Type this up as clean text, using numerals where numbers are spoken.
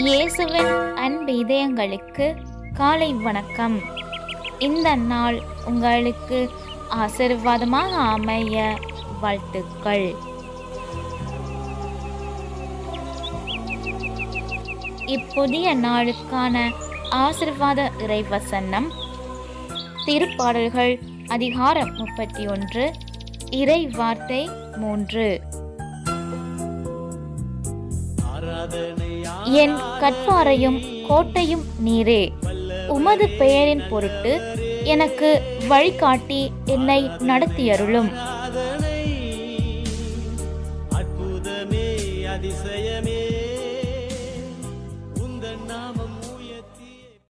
இயேசுவின் அன்பு இதயங்களுக்கு காலை வணக்கம். இந்த நாள் உங்களுக்கு ஆசீர்வாதமாக அமைய வாழ்த்துக்கள். இப்புதிய நாளுக்கான ஆசீர்வாத இறைவசனம் திருப்பாடல்கள் அதிகாரம் 31 இறை வார்த்தை 3. என் கற்பாரையும் கோட்டையும் நீரே, உமது பெயரின் பொருட்டு எனக்கு வழிகாட்டி என்னை நடத்தியருளும்.